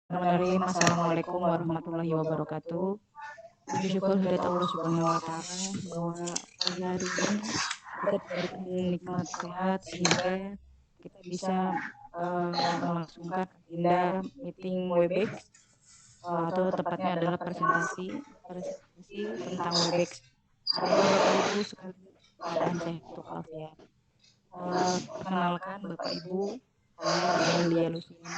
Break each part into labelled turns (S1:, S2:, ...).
S1: Bismillahirrahmanirrahim. Assalamualaikum warahmatullahi wabarakatuh. Puji syukur hadirat Allah Subhanahu wa Ta'ala bahwa pagi hari ini kita diberikan nikmat sehat sehingga kita bisa melangsungkan agenda meeting Webex atau tepatnya adalah presentasi tentang Webex. Semoga Bapak Ibu sekalian keadaan sehat walafiat. Perkenalkan Bapak Ibu, saya Aulia Luciana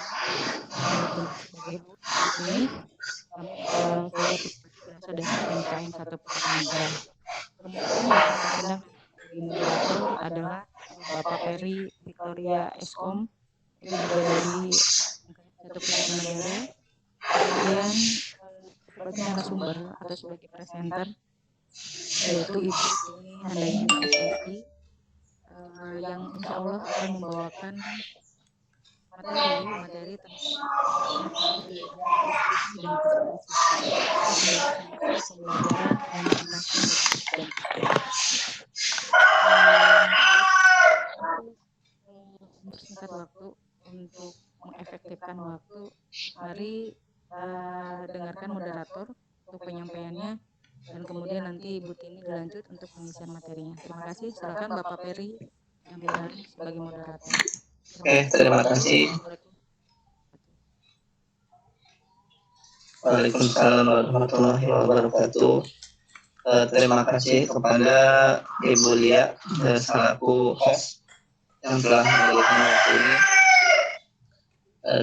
S1: bertugas sebagai host di sini. Saya pribadi berasal dari MKM 1 Pusaka Negara. Kemudian yang akan bertindak sebagai moderator adalah Bapak Peri Victoria Eskom, itu juga dari MKM 1 Pusaka Negara. Kemudian sebagai narasumber atau sebagai presenter yaitu Ibu Tini Handayani SSI, yang insya Allah akan membawakan materi tentang metode belajar diskusi dan presentasi sebagai solusi pembelajaran yang menyenangkan bagi guru dan siswa. Untuk mempersingkat waktu, untuk mengefektifkan waktu, mari dengarkan moderator untuk penyampaiannya, dan kemudian nanti Ibu Tini dilanjut untuk pengisian materinya. Terima kasih. Silakan Bapak Peri yang pilihan sebagai moderator.
S2: Terima kasih. Waalaikumsalam warahmatullahi wabarakatuh. Terima kasih kepada Ibu Lia selaku host yang telah memberikan waktu ini.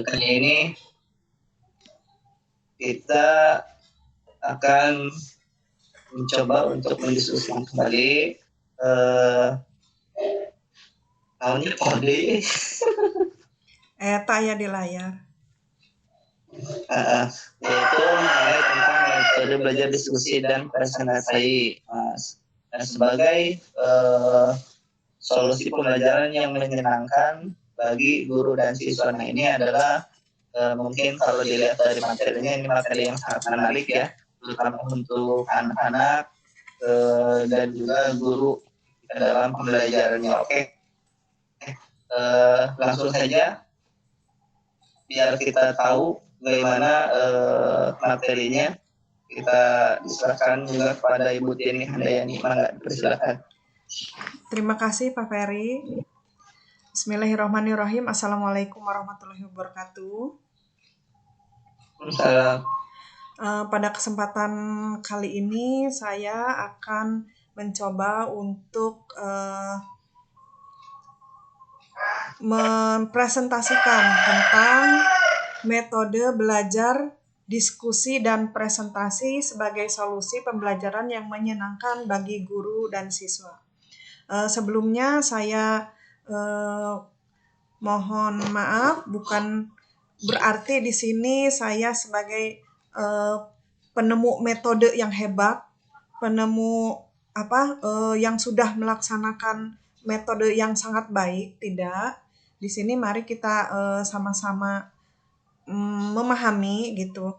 S2: Kali ini kita akan mencoba untuk mendiskusikan kembali ini kode
S3: tanya di layar.
S2: Yaitu mengenai tentang metode belajar diskusi dan presentasi sebagai solusi pembelajaran yang menyenangkan bagi guru dan siswa. Nah, ini adalah mungkin kalau dilihat dari materinya, ini materi yang sangat menarik ya, terutama untuk anak-anak dan juga guru dalam pembelajarannya. Oke. Langsung saja biar kita tahu bagaimana materinya, kita diserahkan juga kepada Ibu Tini Handayani. Persilakan.
S3: Terima kasih Pak Ferry. Bismillahirrahmanirrahim. Assalamualaikum warahmatullahi wabarakatuh. Pada kesempatan kali ini saya akan mencoba untuk mempresentasikan tentang metode belajar diskusi dan presentasi sebagai solusi pembelajaran yang menyenangkan bagi guru dan siswa. Sebelumnya saya mohon maaf, bukan berarti di sini saya sebagai penemu metode yang hebat, penemu yang sudah melaksanakan metode yang sangat baik, tidak. Di sini mari kita sama-sama memahami gitu,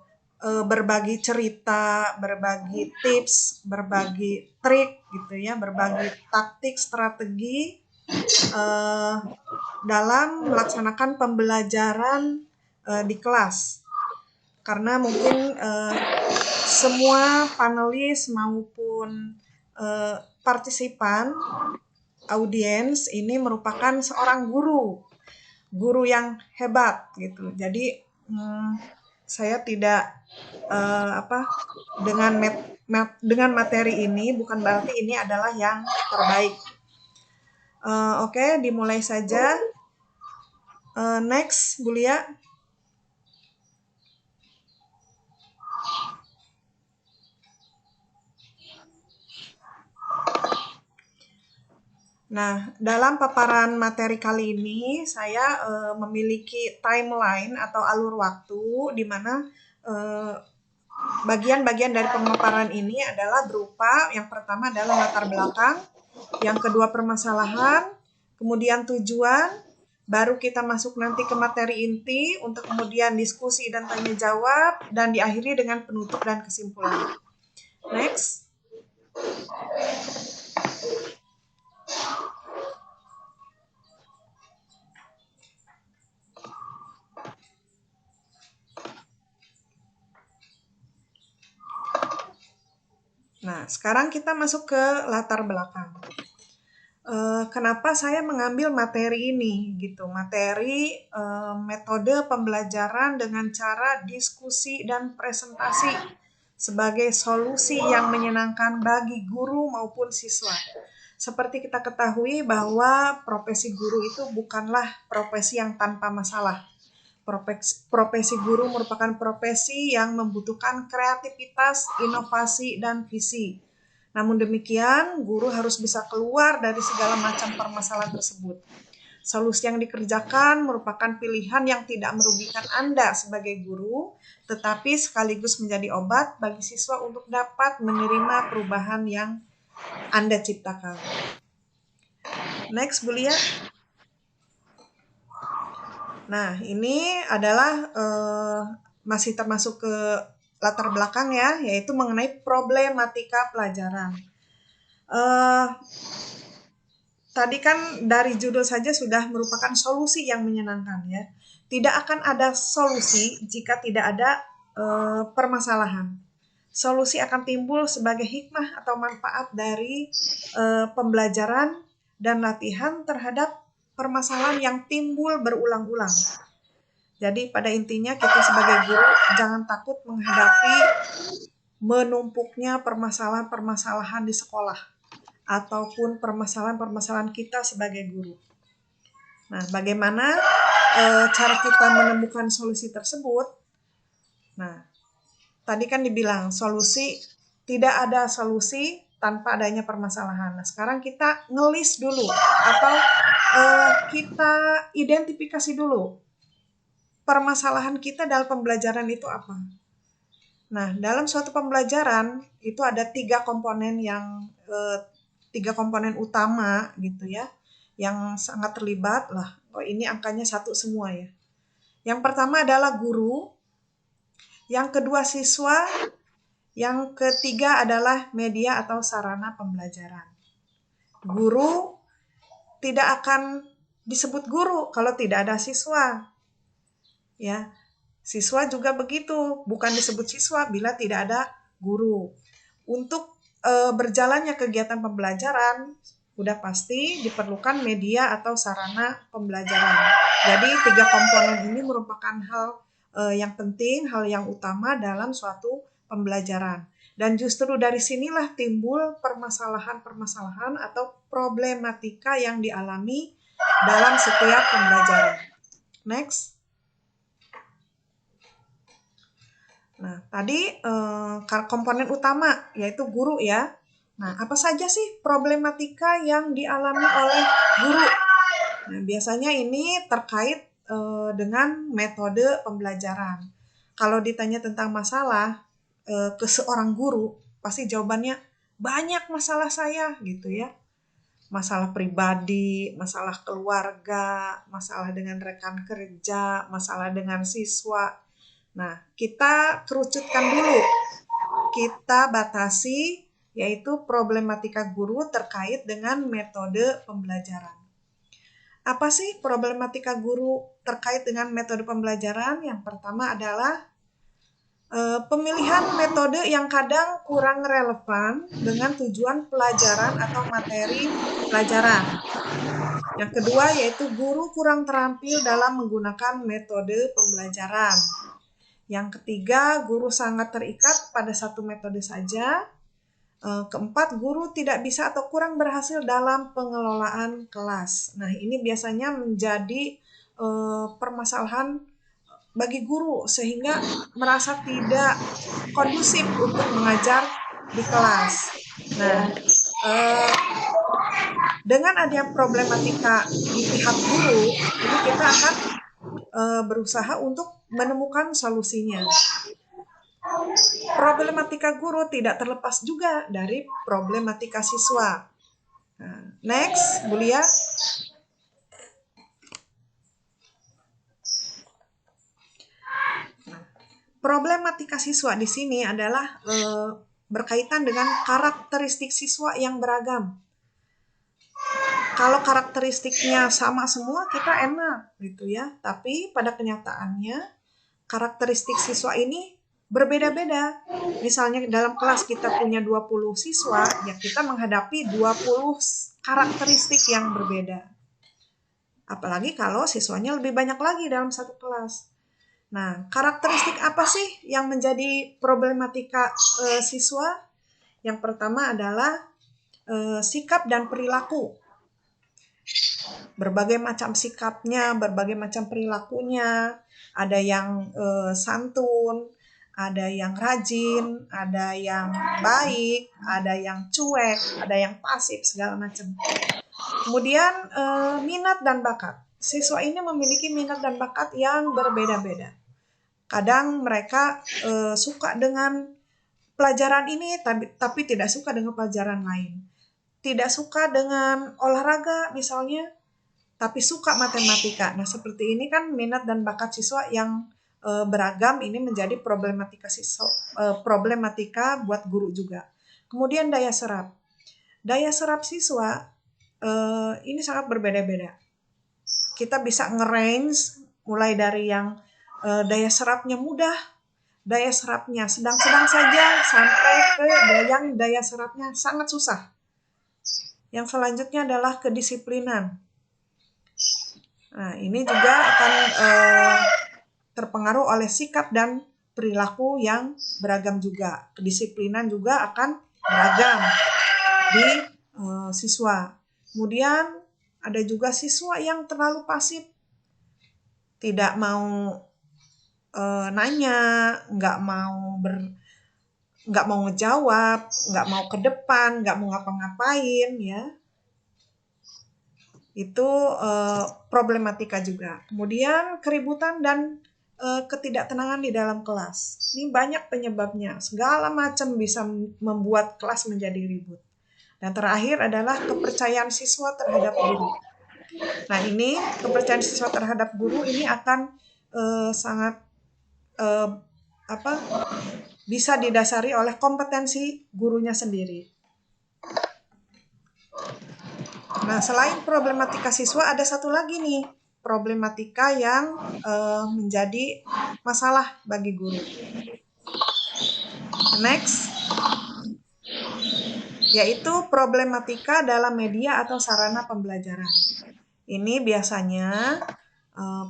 S3: berbagi cerita, berbagi tips, berbagi trik gitu ya, berbagi taktik, strategi dalam melaksanakan pembelajaran di kelas. Karena mungkin semua panelis maupun partisipan audiens ini merupakan seorang guru yang hebat gitu. Jadi saya tidak dengan materi ini bukan berarti ini adalah yang terbaik. Oke, dimulai saja. Next, Bu Lia. Nah, dalam paparan materi kali ini saya memiliki timeline atau alur waktu di mana bagian-bagian dari pemaparan ini adalah berupa yang pertama adalah latar belakang, yang kedua permasalahan, kemudian tujuan, baru kita masuk nanti ke materi inti untuk kemudian diskusi dan tanya jawab, dan diakhiri dengan penutup dan kesimpulan. Next. Nah, sekarang kita masuk ke latar belakang. Kenapa saya mengambil materi ini gitu, materi metode pembelajaran dengan cara diskusi dan presentasi sebagai solusi yang menyenangkan bagi guru maupun siswa. Seperti kita ketahui bahwa profesi guru itu bukanlah profesi yang tanpa masalah. Profesi guru merupakan profesi yang membutuhkan kreativitas, inovasi, dan visi. Namun demikian, guru harus bisa keluar dari segala macam permasalahan tersebut. Solusi yang dikerjakan merupakan pilihan yang tidak merugikan Anda sebagai guru, tetapi sekaligus menjadi obat bagi siswa untuk dapat menerima perubahan yang Anda ciptakan. Next, Bu Lia. Nah, ini adalah masih termasuk ke latar belakang ya, yaitu mengenai problematika pelajaran. Tadi kan dari judul saja sudah merupakan solusi yang menyenangkan ya. Tidak akan ada solusi jika tidak ada permasalahan. Solusi akan timbul sebagai hikmah atau manfaat dari pembelajaran dan latihan terhadap permasalahan yang timbul berulang-ulang. Jadi pada intinya kita sebagai guru jangan takut menghadapi menumpuknya permasalahan-permasalahan di sekolah ataupun permasalahan-permasalahan kita sebagai guru. Nah, bagaimana cara kita menemukan solusi tersebut? Nah, tadi kan dibilang solusi, tidak ada solusi tanpa adanya permasalahan. Nah, sekarang kita ngelis dulu atau kita identifikasi dulu permasalahan kita dalam pembelajaran itu apa. Nah, dalam suatu pembelajaran itu ada tiga komponen utama gitu ya, yang sangat terlibat lah. Oh, ini angkanya 1 semua ya. Yang pertama adalah guru, yang kedua siswa, yang ketiga adalah media atau sarana pembelajaran. Guru tidak akan disebut guru kalau tidak ada siswa. Ya, siswa juga begitu, bukan disebut siswa bila tidak ada guru. Untuk berjalannya kegiatan pembelajaran, udah pasti diperlukan media atau sarana pembelajaran. Jadi 3 komponen ini merupakan hal yang penting, hal yang utama dalam suatu pembelajaran. Dan justru dari sinilah timbul permasalahan-permasalahan atau problematika yang dialami dalam setiap pembelajaran. Next. Nah, tadi komponen utama yaitu guru ya. Nah, apa saja sih problematika yang dialami oleh guru? Nah, biasanya ini terkait dengan metode pembelajaran. Kalau ditanya tentang masalah ke seorang guru, pasti jawabannya banyak masalah saya gitu ya. Masalah pribadi, masalah keluarga, masalah dengan rekan kerja, masalah dengan siswa. Nah, kita kerucutkan dulu, kita batasi, yaitu problematika guru terkait dengan metode pembelajaran. Apa sih problematika guru terkait dengan metode pembelajaran? Yang pertama adalah pemilihan metode yang kadang kurang relevan dengan tujuan pelajaran atau materi pelajaran. Yang kedua yaitu guru kurang terampil dalam menggunakan metode pembelajaran. Yang ketiga, guru sangat terikat pada satu metode saja. Keempat, guru tidak bisa atau kurang berhasil dalam pengelolaan kelas. Nah, ini biasanya menjadi permasalahan bagi guru sehingga merasa tidak kondusif untuk mengajar di kelas. Nah, dengan adanya problematika di pihak guru, ini kita akan berusaha untuk menemukan solusinya. Problematika guru tidak terlepas juga dari problematika siswa. Nah, next, Bu Lia. Problematika siswa di sini adalah berkaitan dengan karakteristik siswa yang beragam. Kalau karakteristiknya sama semua kita enak gitu ya, tapi pada kenyataannya karakteristik siswa ini berbeda-beda. Misalnya dalam kelas kita punya 20 siswa, ya kita menghadapi 20 karakteristik yang berbeda. Apalagi kalau siswanya lebih banyak lagi dalam satu kelas. Nah, karakteristik apa sih yang menjadi problematika siswa? Yang pertama adalah sikap dan perilaku. Berbagai macam sikapnya, berbagai macam perilakunya. Ada yang santun, ada yang rajin, ada yang baik, ada yang cuek, ada yang pasif, segala macam. Kemudian minat dan bakat. Siswa ini memiliki minat dan bakat yang berbeda-beda. Kadang mereka suka dengan pelajaran ini tapi tidak suka dengan pelajaran lain. Tidak suka dengan olahraga misalnya, tapi suka matematika. Nah, seperti ini kan minat dan bakat siswa yang beragam ini menjadi problematika buat guru juga. Kemudian daya serap. Daya serap siswa ini sangat berbeda-beda. Kita bisa nge-range mulai dari yang daya serapnya mudah, daya serapnya sedang-sedang saja, sampai ke yang daya serapnya sangat susah. Yang selanjutnya adalah kedisiplinan. Nah, ini juga akan terpengaruh oleh sikap dan perilaku yang beragam juga. Kedisiplinan juga akan beragam di siswa. Kemudian ada juga siswa yang terlalu pasif, tidak mau nanya, nggak mau ngejawab, nggak mau ke depan, nggak mau ngapa-ngapain, ya. Itu problematika juga. Kemudian keributan dan ketidaktenangan di dalam kelas. Ini banyak penyebabnya. Segala macam bisa membuat kelas menjadi ribut. Dan terakhir adalah kepercayaan siswa terhadap guru. Nah, ini kepercayaan siswa terhadap guru ini akan sangat bisa didasari oleh kompetensi gurunya sendiri. Nah, selain problematika siswa, ada satu lagi nih, problematika yang menjadi masalah bagi guru. Next, yaitu problematika dalam media atau sarana pembelajaran. Ini biasanya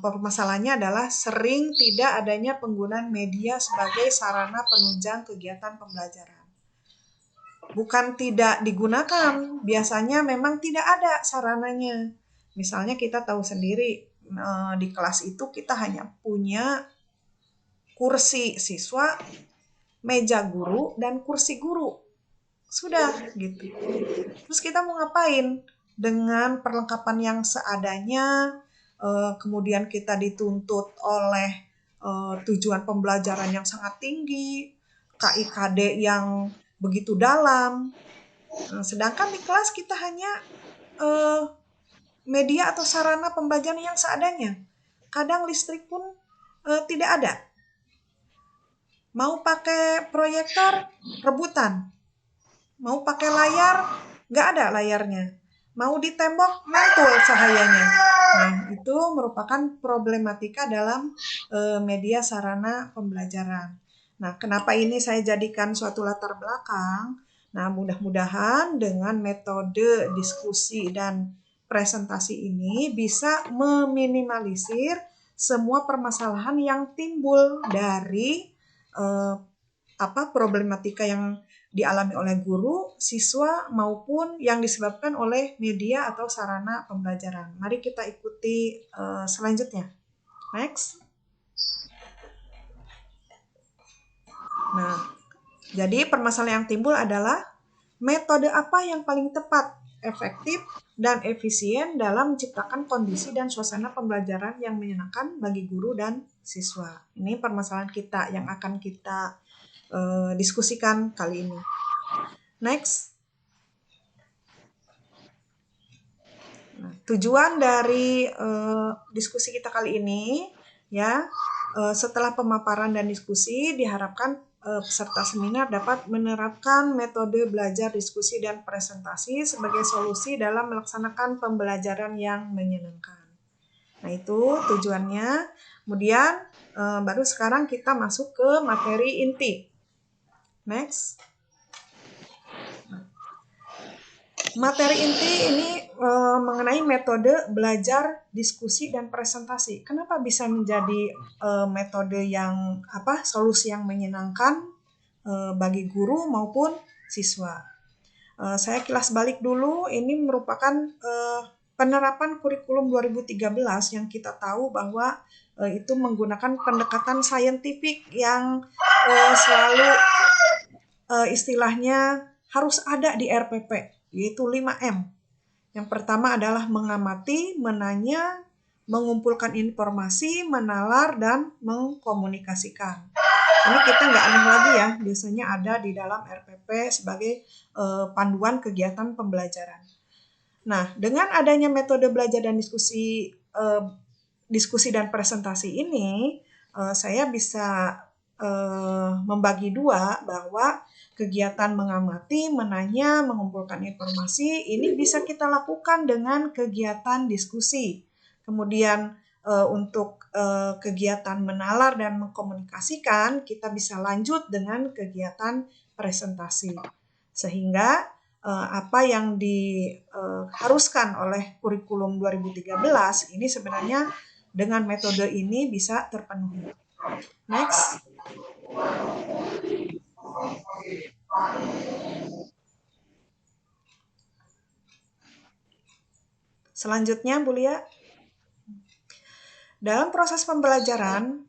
S3: permasalahannya adalah sering tidak adanya penggunaan media sebagai sarana penunjang kegiatan pembelajaran. Bukan tidak digunakan, biasanya memang tidak ada sarananya. Misalnya kita tahu sendiri, di kelas itu kita hanya punya kursi siswa, meja guru, dan kursi guru. Sudah, gitu. Terus kita mau ngapain? Dengan perlengkapan yang seadanya, kemudian kita dituntut oleh tujuan pembelajaran yang sangat tinggi, KIKD yang begitu dalam. Sedangkan di kelas kita hanya media atau sarana pembelajaran yang seadanya. Kadang listrik pun tidak ada. Mau pakai proyektor, rebutan. Mau pakai layar, nggak ada layarnya. Mau di tembok, mantul cahayanya. Nah, itu merupakan problematika dalam media sarana pembelajaran. Nah, kenapa ini saya jadikan suatu latar belakang? Nah, mudah-mudahan dengan metode diskusi dan presentasi ini bisa meminimalisir semua permasalahan yang timbul dari problematika yang dialami oleh guru, siswa, maupun yang disebabkan oleh media atau sarana pembelajaran. Mari kita ikuti selanjutnya. Next. Nah, jadi permasalahan yang timbul adalah metode apa yang paling tepat, efektif, dan efisien dalam menciptakan kondisi dan suasana pembelajaran yang menyenangkan bagi guru dan siswa. Ini permasalahan kita yang akan kita diskusikan kali ini. Next. Nah, tujuan dari diskusi kita kali ini, ya, setelah pemaparan dan diskusi, diharapkan peserta seminar dapat menerapkan metode belajar, diskusi, dan presentasi sebagai solusi dalam melaksanakan pembelajaran yang menyenangkan. Nah, itu tujuannya. Kemudian Baru sekarang kita masuk ke materi inti. Next. Materi inti ini mengenai metode belajar, diskusi, dan presentasi. Kenapa bisa menjadi metode yang solusi yang menyenangkan bagi guru maupun siswa? Saya kilas balik dulu. Ini merupakan penerapan kurikulum 2013 yang kita tahu bahwa itu menggunakan pendekatan saintifik yang selalu istilahnya harus ada di RPP, yaitu 5M. Yang pertama adalah mengamati, menanya, mengumpulkan informasi, menalar, dan mengkomunikasikan. Ini kita nggak aneh lagi ya, biasanya ada di dalam RPP sebagai panduan kegiatan pembelajaran. Nah, dengan adanya metode belajar dan diskusi dan presentasi ini, saya bisa membagi dua bahwa kegiatan mengamati, menanya, mengumpulkan informasi ini bisa kita lakukan dengan kegiatan diskusi. Kemudian untuk kegiatan menalar dan mengkomunikasikan kita bisa lanjut dengan kegiatan presentasi. Sehingga apa yang diharuskan oleh kurikulum 2013 ini sebenarnya dengan metode ini bisa terpenuhi. Next. Selanjutnya, Bu Lia. Dalam proses pembelajaran,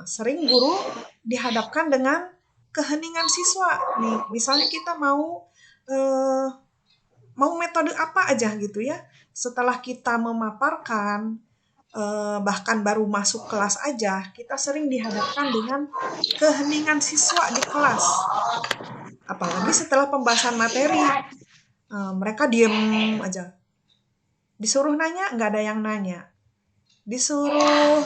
S3: sering guru dihadapkan dengan keheningan siswa. Nih, misalnya kita mau metode apa aja gitu ya. Setelah kita memaparkan, bahkan baru masuk kelas aja, kita sering dihadapkan dengan keheningan siswa di kelas. Apalagi setelah pembahasan materi, mereka diem aja. Disuruh nanya, nggak ada yang nanya. Disuruh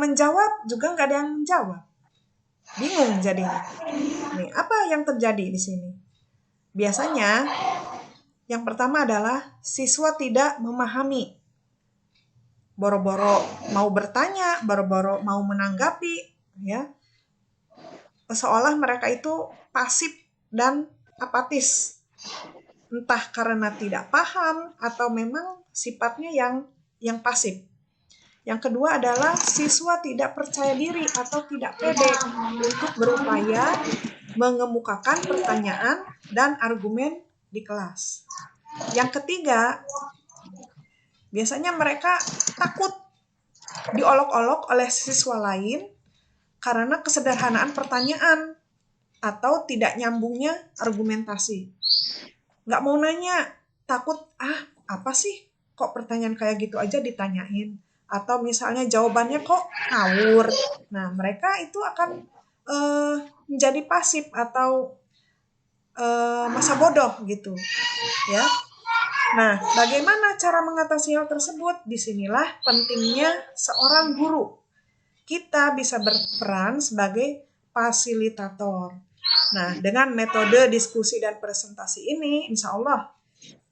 S3: menjawab, juga nggak ada yang menjawab. Bingung jadinya. Nih, apa yang terjadi di sini? Biasanya, yang pertama adalah siswa tidak memahami. Boro-boro mau bertanya, boro-boro mau menanggapi, ya. Seolah mereka itu pasif dan apatis. Entah karena tidak paham atau memang sifatnya yang pasif. Yang kedua adalah siswa tidak percaya diri atau tidak pede untuk berupaya mengemukakan pertanyaan dan argumen di kelas. Yang ketiga, biasanya mereka takut diolok-olok oleh siswa lain karena kesederhanaan pertanyaan atau tidak nyambungnya argumentasi. Nggak mau nanya, takut, apa sih kok pertanyaan kayak gitu aja ditanyain. Atau misalnya jawabannya kok ngawur. Nah, mereka itu akan menjadi pasif atau masa bodoh gitu. Ya. Nah, bagaimana cara mengatasi hal tersebut? Disinilah pentingnya seorang guru. Kita bisa berperan sebagai fasilitator. Nah, dengan metode diskusi dan presentasi ini, insya Allah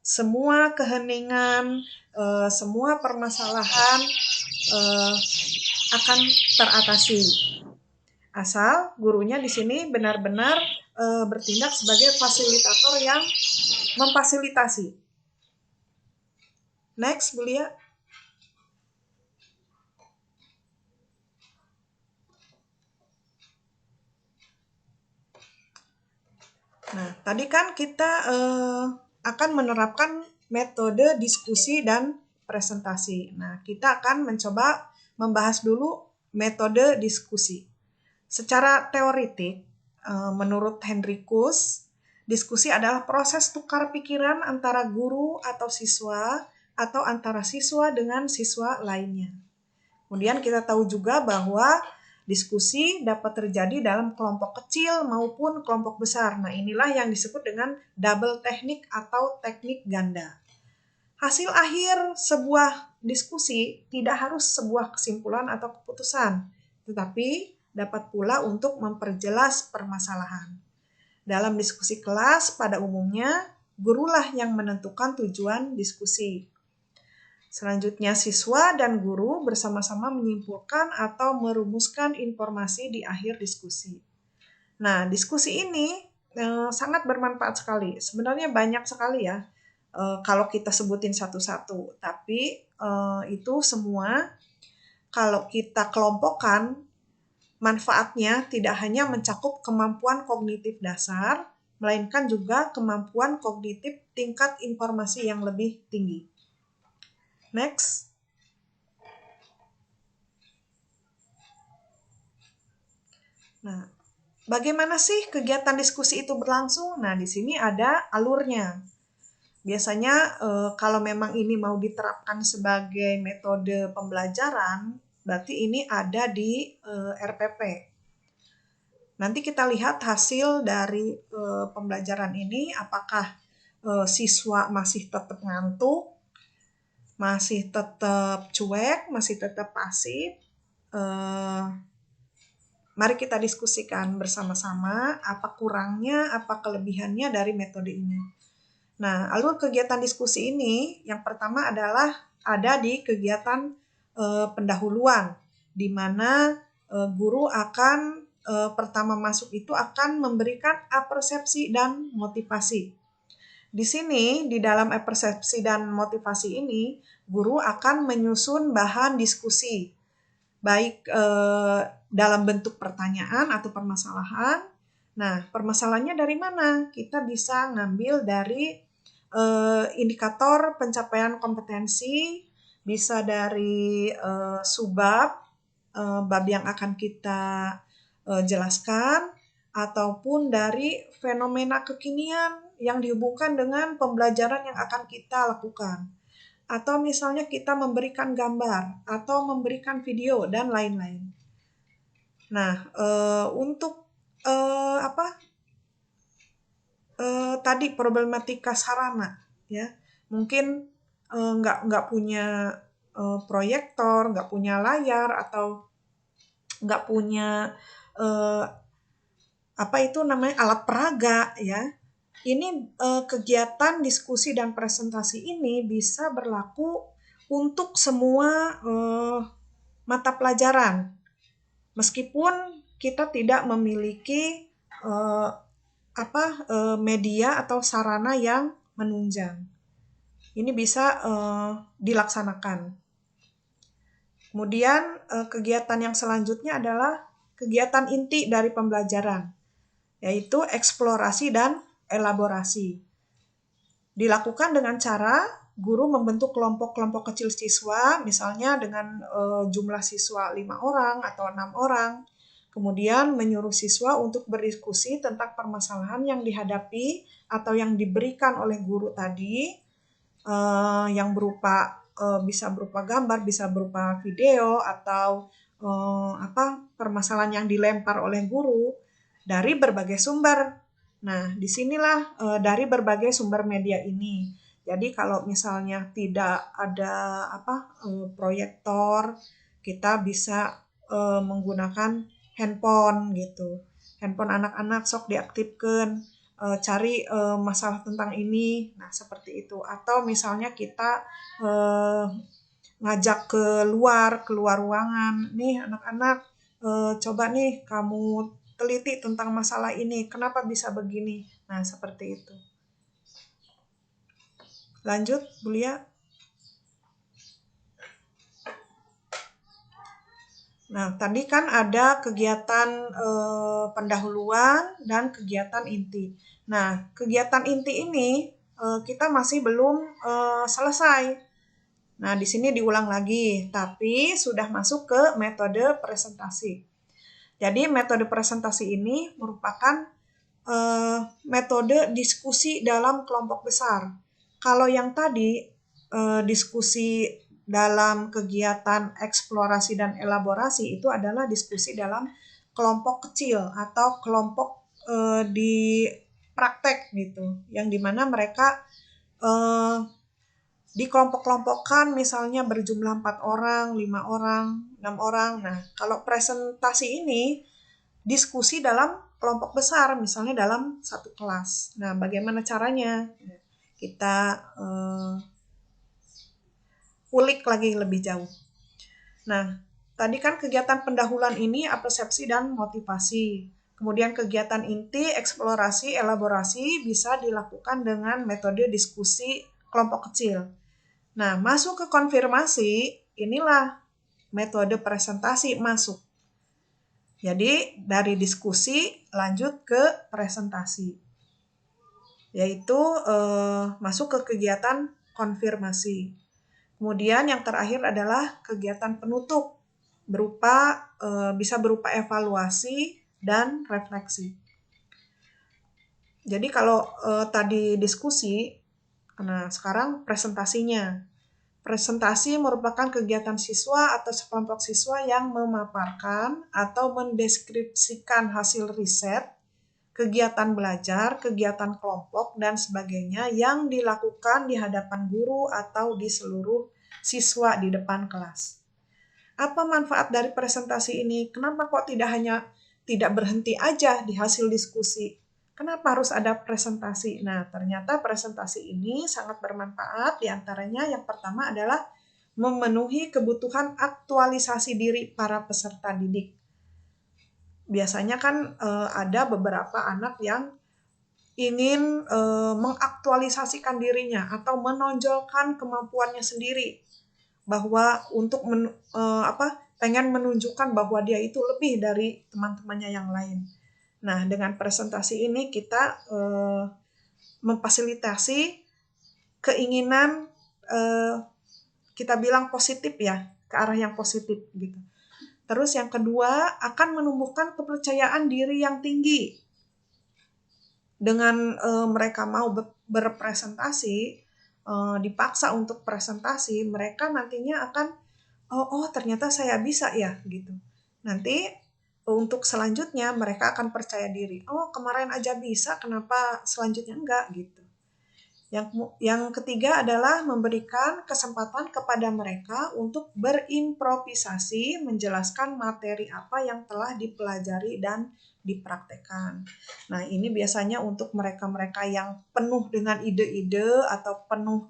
S3: semua keheningan, semua permasalahan akan teratasi. Asal gurunya di sini benar-benar bertindak sebagai fasilitator yang memfasilitasi. Next, Bu Lia. Nah, tadi kan kita akan menerapkan metode diskusi dan presentasi. Nah, kita akan mencoba membahas dulu metode diskusi. Secara teoritik, menurut Hendrikus, diskusi adalah proses tukar pikiran antara guru atau siswa atau antara siswa dengan siswa lainnya. Kemudian kita tahu juga bahwa diskusi dapat terjadi dalam kelompok kecil maupun kelompok besar. Nah, inilah yang disebut dengan double teknik atau teknik ganda. Hasil akhir sebuah diskusi tidak harus sebuah kesimpulan atau keputusan, tetapi dapat pula untuk memperjelas permasalahan. Dalam diskusi kelas, pada umumnya, gurulah yang menentukan tujuan diskusi. Selanjutnya, siswa dan guru bersama-sama menyimpulkan atau merumuskan informasi di akhir diskusi. Nah, diskusi ini sangat bermanfaat sekali. Sebenarnya banyak sekali ya, kalau kita sebutin satu-satu. Tapi itu semua kalau kita kelompokkan, manfaatnya tidak hanya mencakup kemampuan kognitif dasar, melainkan juga kemampuan kognitif tingkat informasi yang lebih tinggi. Next. Nah, bagaimana sih kegiatan diskusi itu berlangsung? Nah, di sini ada alurnya. Biasanya kalau memang ini mau diterapkan sebagai metode pembelajaran, berarti ini ada di RPP. Nanti kita lihat hasil dari pembelajaran ini, apakah siswa masih tetap ngantuk, masih tetap cuek, masih tetap pasif. Mari kita diskusikan bersama-sama apa kurangnya, apa kelebihannya dari metode ini. Nah, alur kegiatan diskusi ini yang pertama adalah ada di kegiatan pendahuluan, di mana guru akan pertama masuk itu akan memberikan apersepsi dan motivasi. Di sini, di dalam persepsi dan motivasi ini, guru akan menyusun bahan diskusi, baik dalam bentuk pertanyaan atau permasalahan. Nah, permasalahannya dari mana? Kita bisa ngambil dari indikator pencapaian kompetensi, bisa dari subbab, bab yang akan kita jelaskan, ataupun dari fenomena kekinian yang dihubungkan dengan pembelajaran yang akan kita lakukan. Atau misalnya kita memberikan gambar, atau memberikan video, dan lain-lain. Nah, untuk tadi problematika sarana, ya, mungkin nggak punya proyektor, nggak punya layar, atau nggak punya alat peraga, ya. Ini kegiatan diskusi dan presentasi ini bisa berlaku untuk semua mata pelajaran, meskipun kita tidak memiliki media atau sarana yang menunjang. Ini bisa dilaksanakan. Kemudian kegiatan yang selanjutnya adalah kegiatan inti dari pembelajaran, yaitu eksplorasi dan elaborasi. Dilakukan dengan cara guru membentuk kelompok-kelompok kecil siswa, misalnya dengan jumlah siswa 5 orang atau 6 orang. Kemudian menyuruh siswa untuk berdiskusi tentang permasalahan yang dihadapi atau yang diberikan oleh guru tadi, yang berupa bisa berupa gambar, bisa berupa video, atau permasalahan yang dilempar oleh guru dari berbagai sumber. Nah, disinilah dari berbagai sumber media ini. Jadi kalau misalnya tidak ada proyektor, kita bisa menggunakan handphone gitu. Handphone anak-anak sok diaktifkan, cari masalah tentang ini. Nah, seperti itu. Atau misalnya kita ngajak keluar ruangan. Nih anak-anak, coba nih kamu teliti tentang masalah ini, kenapa bisa begini. Nah, seperti itu. Lanjut, Bu Lia. Nah, tadi kan ada kegiatan pendahuluan dan kegiatan inti. Nah, kegiatan inti ini kita masih belum selesai. Nah, di sini diulang lagi, tapi sudah masuk ke metode presentasi. Jadi metode presentasi ini merupakan metode diskusi dalam kelompok besar. Kalau yang tadi diskusi dalam kegiatan eksplorasi dan elaborasi itu adalah diskusi dalam kelompok kecil atau kelompok di praktek gitu, yang dimana mereka dikelompok-kelompokkan misalnya berjumlah 4 orang, 5 orang, 6 orang. Nah, kalau presentasi ini diskusi dalam kelompok besar, misalnya dalam satu kelas. Nah, bagaimana caranya? Kita ulik lagi lebih jauh. Nah, tadi kan kegiatan pendahuluan ini apesepsi dan motivasi. Kemudian kegiatan inti, eksplorasi, elaborasi bisa dilakukan dengan metode diskusi kelompok kecil. Nah, masuk ke konfirmasi, inilah metode presentasi masuk. Jadi dari diskusi lanjut ke presentasi, yaitu masuk ke kegiatan konfirmasi. Kemudian yang terakhir adalah kegiatan penutup, bisa berupa evaluasi dan refleksi. Jadi kalau tadi diskusi, nah sekarang presentasinya. Presentasi merupakan kegiatan siswa atau sekelompok siswa yang memaparkan atau mendeskripsikan hasil riset, kegiatan belajar, kegiatan kelompok, dan sebagainya yang dilakukan di hadapan guru atau di seluruh siswa di depan kelas. Apa manfaat dari presentasi ini? Kenapa kok tidak berhenti aja di hasil diskusi? Kenapa harus ada presentasi? Nah, ternyata presentasi ini sangat bermanfaat. Di antaranya yang pertama adalah memenuhi kebutuhan aktualisasi diri para peserta didik. Biasanya kan ada beberapa anak yang ingin mengaktualisasikan dirinya atau menonjolkan kemampuannya sendiri, bahwa untuk pengen menunjukkan bahwa dia itu lebih dari teman-temannya yang lain. Nah, dengan presentasi ini kita memfasilitasi keinginan kita bilang positif ya, ke arah yang positif gitu. Terus yang kedua, akan menumbuhkan kepercayaan diri yang tinggi. Dengan mereka mau berpresentasi, dipaksa untuk presentasi, mereka nantinya akan oh ternyata saya bisa ya gitu. Nanti untuk selanjutnya mereka akan percaya diri. Oh, kemarin aja bisa, kenapa selanjutnya enggak gitu. Yang ketiga adalah memberikan kesempatan kepada mereka untuk berimprovisasi menjelaskan materi apa yang telah dipelajari dan dipraktekkan. Nah, ini biasanya untuk mereka-mereka yang penuh dengan ide-ide atau penuh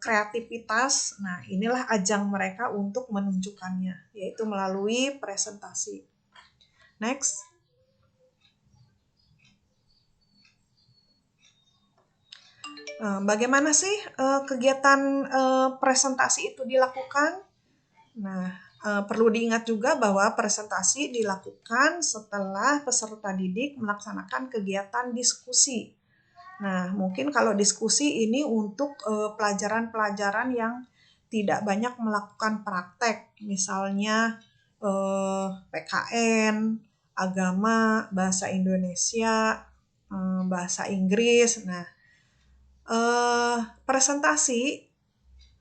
S3: kreativitas. Nah, inilah ajang mereka untuk menunjukkannya, yaitu melalui presentasi. Next. Bagaimana sih kegiatan presentasi itu dilakukan? Nah, perlu diingat juga bahwa presentasi dilakukan setelah peserta didik melaksanakan kegiatan diskusi. Nah, mungkin kalau diskusi ini untuk pelajaran-pelajaran yang tidak banyak melakukan praktek, misalnya PKN, agama, bahasa Indonesia, bahasa Inggris. Nah, presentasi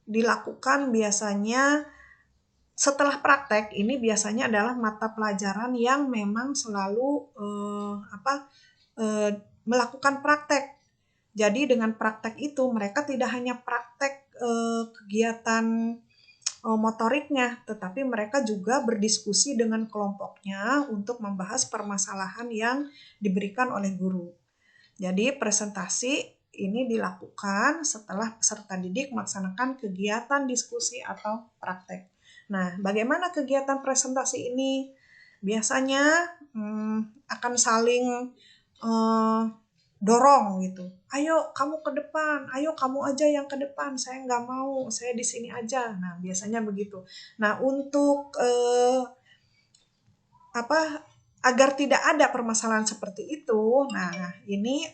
S3: dilakukan biasanya setelah praktek. Ini biasanya adalah mata pelajaran yang memang selalu melakukan praktek. Jadi dengan praktek itu mereka tidak hanya praktek kegiatan motoriknya, tetapi mereka juga berdiskusi dengan kelompoknya untuk membahas permasalahan yang diberikan oleh guru. Jadi presentasi ini dilakukan setelah peserta didik melaksanakan kegiatan diskusi atau praktek. Nah, bagaimana kegiatan presentasi ini? Biasanya akan saling dorong gitu. Ayo kamu ke depan, ayo kamu aja yang ke depan, saya nggak mau, saya di sini aja. Nah, biasanya begitu. Nah, untuk agar tidak ada permasalahan seperti itu, nah ini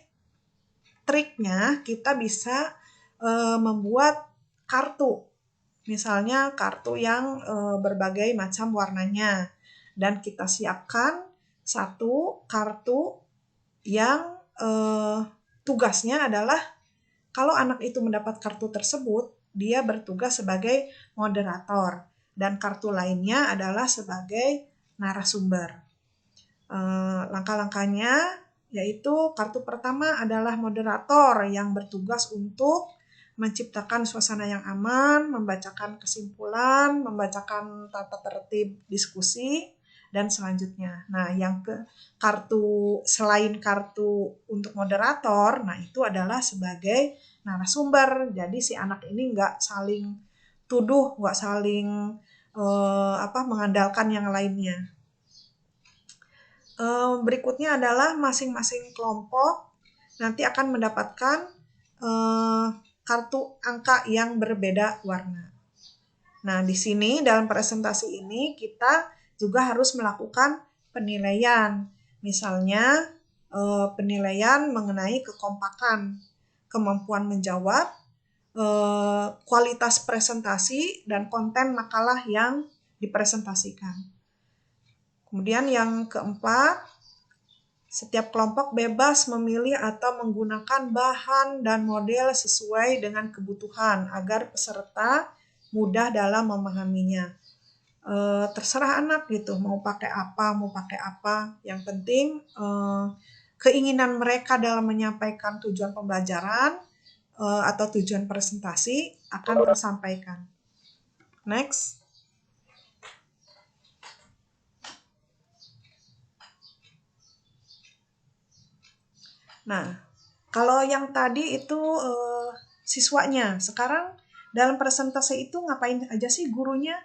S3: triknya kita bisa membuat kartu. Misalnya kartu yang berbagai macam warnanya. Dan kita siapkan satu kartu yang tugasnya adalah kalau anak itu mendapat kartu tersebut, dia bertugas sebagai moderator. Dan kartu lainnya adalah sebagai narasumber. Langkah-langkahnya yaitu kartu pertama adalah moderator yang bertugas untuk menciptakan suasana yang aman, membacakan kesimpulan, membacakan tata tertib diskusi, dan selanjutnya. Nah, selain kartu untuk moderator, nah itu adalah sebagai narasumber. Jadi si anak ini nggak saling tuduh, nggak saling mengandalkan yang lainnya. Berikutnya adalah masing-masing kelompok nanti akan mendapatkan kartu angka yang berbeda warna. Nah, di sini dalam presentasi ini kita juga harus melakukan penilaian. Misalnya penilaian mengenai kekompakan, kemampuan menjawab, kualitas presentasi, dan konten makalah yang dipresentasikan. Kemudian yang keempat, setiap kelompok bebas memilih atau menggunakan bahan dan model sesuai dengan kebutuhan agar peserta mudah dalam memahaminya. Terserah anak gitu, mau pakai apa. Yang penting keinginan mereka dalam menyampaikan tujuan pembelajaran atau tujuan presentasi akan tersampaikan. Next. Nah, kalau yang tadi itu siswanya, sekarang dalam presentasi itu ngapain aja sih gurunya?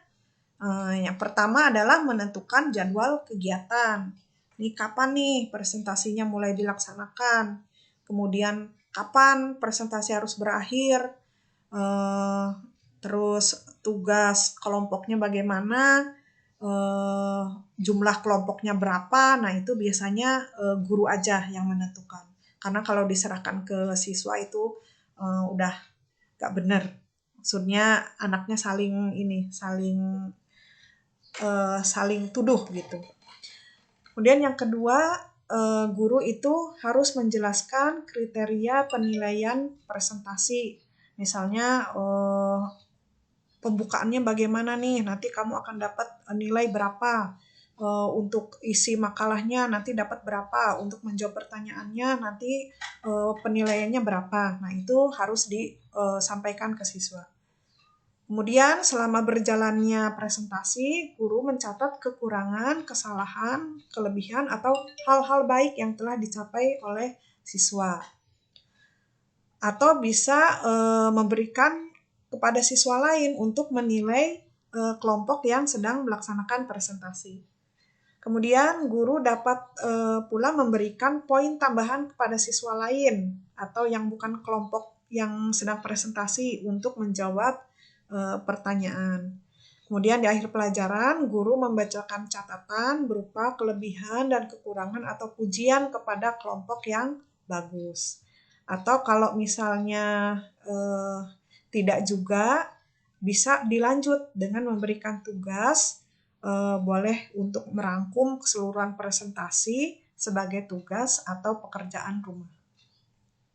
S3: Yang pertama adalah menentukan jadwal kegiatan. Ini kapan nih presentasinya mulai dilaksanakan? Kemudian kapan presentasi harus berakhir? Terus tugas kelompoknya bagaimana? Jumlah kelompoknya berapa? Nah, itu biasanya guru aja yang menentukan. Karena kalau diserahkan ke siswa itu udah gak benar. Maksudnya anaknya saling tuduh gitu. Kemudian yang kedua, guru itu harus menjelaskan kriteria penilaian presentasi. Misalnya pembukaannya bagaimana nih, nanti kamu akan dapat nilai berapa. Untuk isi makalahnya nanti dapat berapa, untuk menjawab pertanyaannya nanti penilaiannya berapa. Nah, itu harus disampaikan ke siswa. Kemudian selama berjalannya presentasi, guru mencatat kekurangan, kesalahan, kelebihan, atau hal-hal baik yang telah dicapai oleh siswa. Atau bisa memberikan kepada siswa lain untuk menilai kelompok yang sedang melaksanakan presentasi. Kemudian guru dapat pula memberikan poin tambahan kepada siswa lain atau yang bukan kelompok yang sedang presentasi untuk menjawab pertanyaan. Kemudian di akhir pelajaran, guru membacakan catatan berupa kelebihan dan kekurangan atau pujian kepada kelompok yang bagus. Atau kalau misalnya tidak juga, bisa dilanjut dengan memberikan tugas, boleh untuk merangkum keseluruhan presentasi sebagai tugas atau pekerjaan rumah.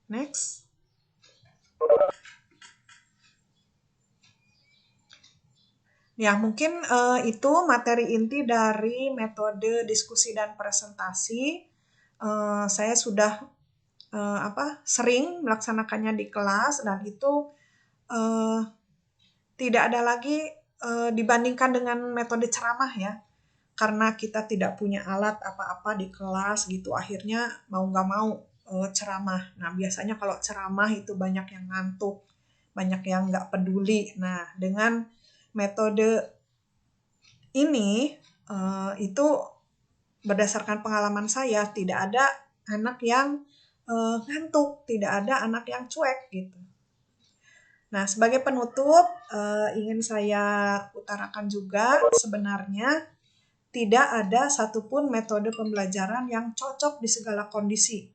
S3: Next. Ya, mungkin itu materi inti dari metode diskusi dan presentasi. Saya sudah sering melaksanakannya di kelas, dan itu tidak ada lagi dibandingkan dengan metode ceramah ya. Karena kita tidak punya alat apa-apa di kelas gitu, akhirnya mau nggak mau ceramah. Nah, biasanya kalau ceramah itu banyak yang ngantuk, banyak yang nggak peduli. Nah, dengan metode ini itu berdasarkan pengalaman saya, tidak ada anak yang ngantuk, tidak ada anak yang cuek gitu. Nah, sebagai penutup ingin saya utarakan juga, sebenarnya tidak ada satupun metode pembelajaran yang cocok di segala kondisi.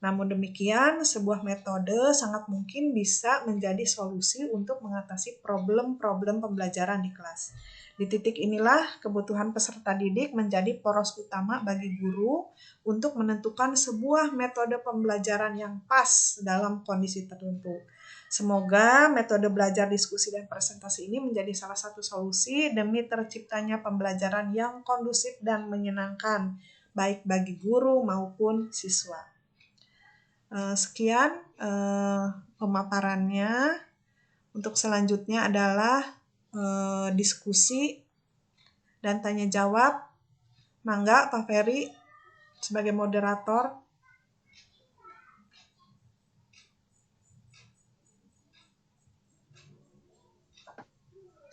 S3: Namun demikian, sebuah metode sangat mungkin bisa menjadi solusi untuk mengatasi problem-problem pembelajaran di kelas. Di titik inilah kebutuhan peserta didik menjadi poros utama bagi guru untuk menentukan sebuah metode pembelajaran yang pas dalam kondisi tertentu. Semoga metode belajar diskusi dan presentasi ini menjadi salah satu solusi demi terciptanya pembelajaran yang kondusif dan menyenangkan, baik bagi guru maupun siswa. Sekian pemaparannya. Untuk selanjutnya adalah diskusi dan tanya jawab. Mangga Pak Ferry sebagai moderator.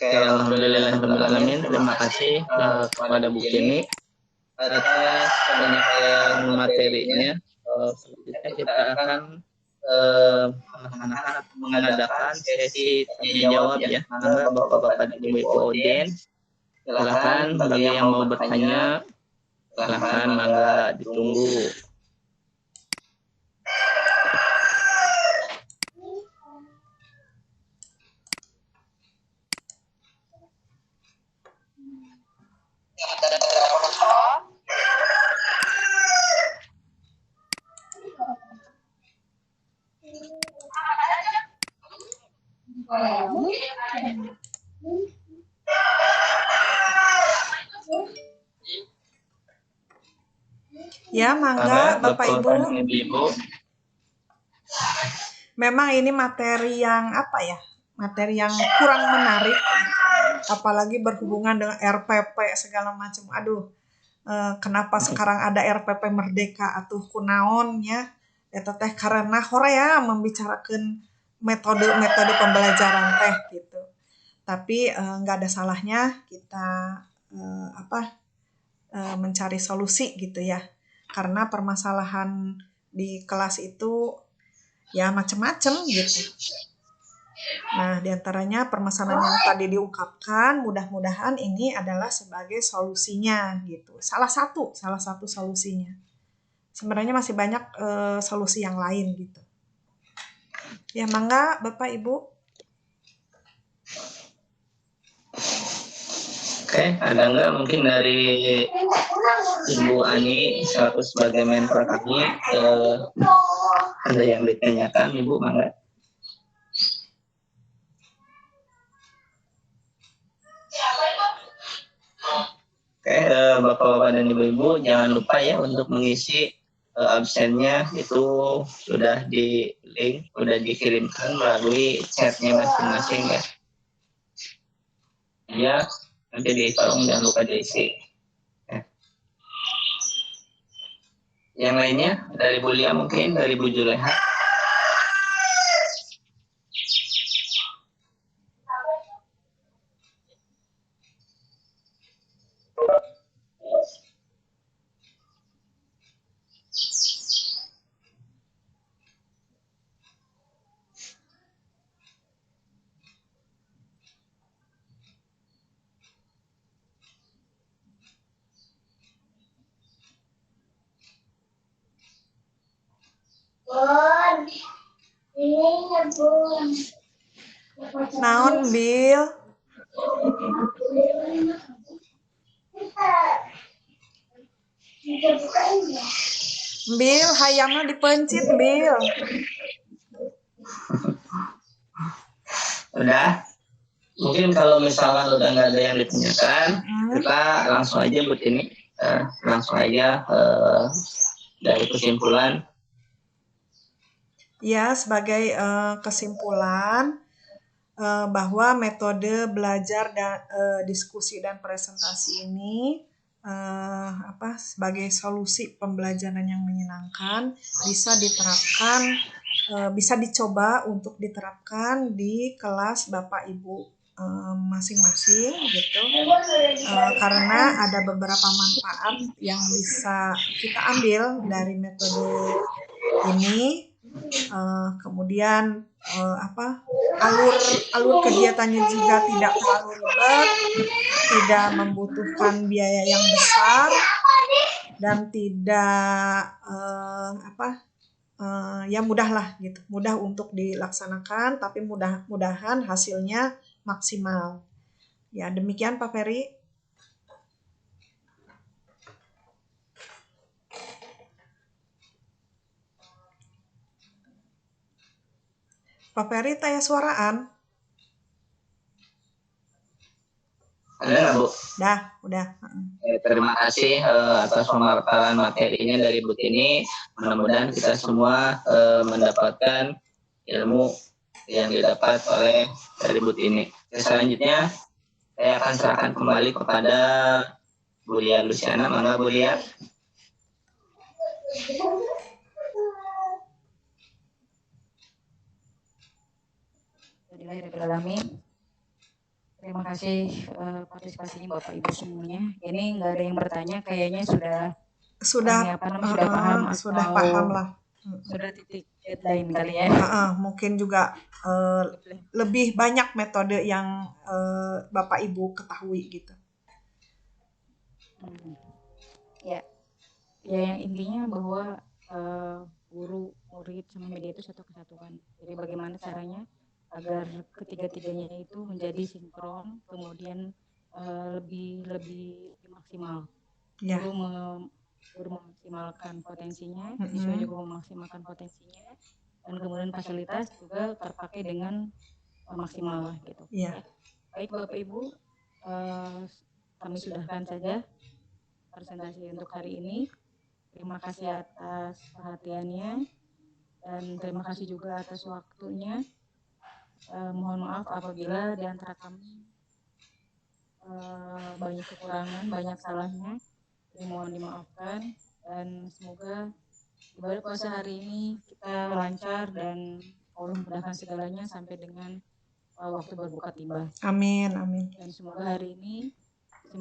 S2: Oke, alhamdulillahirobbilalamin. Terima kasih kepada Bu Kini atas penyampaian materinya. Selanjutnya kita akan mengadakan sesi tanya jawab ya. Maka Bapak-bapak dan Ibu-ibu audiens, silakan bagi yang mau bertanya, silakan mangga ditunggu.
S3: Ya, mangga Bapak Ibu.
S2: Ibu.
S3: Memang ini materi yang apa ya? Materi yang kurang menarik, apalagi berhubungan dengan RPP segala macam. Aduh, kenapa sekarang ada RPP Merdeka atuh kunaonnya? Eta teh karena Korea membicarakan metode-metode pembelajaran teh gitu. Tapi nggak ada salahnya kita mencari solusi gitu ya. Karena permasalahan di kelas itu ya macam-macam gitu. Nah, diantaranya permasalahan yang tadi diungkapkan, mudah-mudahan ini adalah sebagai solusinya gitu. Salah satu solusinya. Sebenarnya masih banyak solusi yang lain gitu. Ya, mangga Bapak Ibu.
S2: Oke, ada nggak mungkin dari Ibu Ani selaku sebagai mentor kami, ada yang ditanyakan Ibu, mangga? Oke, Bapak-bapak dan Ibu-ibu jangan lupa ya untuk mengisi absennya, itu sudah di link, sudah dikirimkan melalui chatnya masing-masing ya. Ya, nanti di kolom jangan lupa diisi. Ya. Yang lainnya dari Bu Lia mungkin, dari Bu Juleha.
S3: Naon Bill? Bill, hayamna dipencit Bill.
S2: Udah. Mungkin kalau misalkan udah nggak ada yang ditanyakan, kita langsung aja buat ini, langsung aja dari kesimpulan.
S3: Ya, sebagai kesimpulan bahwa metode belajar dan diskusi dan presentasi ini sebagai solusi pembelajaran yang menyenangkan bisa diterapkan, bisa dicoba untuk diterapkan di kelas Bapak Ibu masing-masing gitu, karena ada beberapa manfaat yang bisa kita ambil dari metode ini. Kemudian alur kegiatannya juga tidak terlalu ribet, tidak membutuhkan biaya yang besar, dan tidak ya mudah lah gitu, mudah untuk dilaksanakan, tapi mudah-mudahan hasilnya maksimal. Ya, demikian Pak Ferry. Pak Ferry tanya suaraan.
S2: Ada nggak Bu?
S3: Udah.
S2: Terima kasih atas pemaparan materinya dari Bu Tini. Mudah-mudahan kita semua mendapatkan ilmu yang didapat oleh dari Bu Tini. Selanjutnya saya akan serahkan kembali kepada Bu Lia Luciana. Mangga Bu Lia.
S1: Bismillahirrahmanirrahim. Terima kasih partisipasinya Bapak Ibu semuanya. Ini nggak ada yang bertanya, kayaknya sudah
S3: Sudah
S1: sudah paham
S3: sudah
S1: atau
S3: paham lah.
S1: sudah titik deadline kali ya.
S3: Mungkin juga lebih banyak metode yang Bapak Ibu ketahui gitu.
S1: Ya, yang intinya bahwa guru, murid, sama media itu satu kesatuan. Jadi bagaimana caranya agar ketiga-tiganya itu menjadi sinkron, kemudian lebih maksimal.
S3: Ya.
S1: Guru memaksimalkan potensinya, siswa juga memaksimalkan potensinya, dan kemudian fasilitas juga terpakai dengan maksimal gitu.
S3: Iya.
S1: Baik Bapak Ibu, kami sudahkan saja presentasi untuk hari ini. Terima kasih atas perhatiannya dan terima kasih juga atas waktunya. Mohon maaf apabila di antara kami banyak kekurangan, banyak salahnya. Jadi mohon dimaafkan dan semoga ibadah puasa hari ini kita lancar dan Allah memudahkan segalanya sampai dengan waktu berbuka tiba.
S3: Amin, amin.
S1: Dan semoga hari ini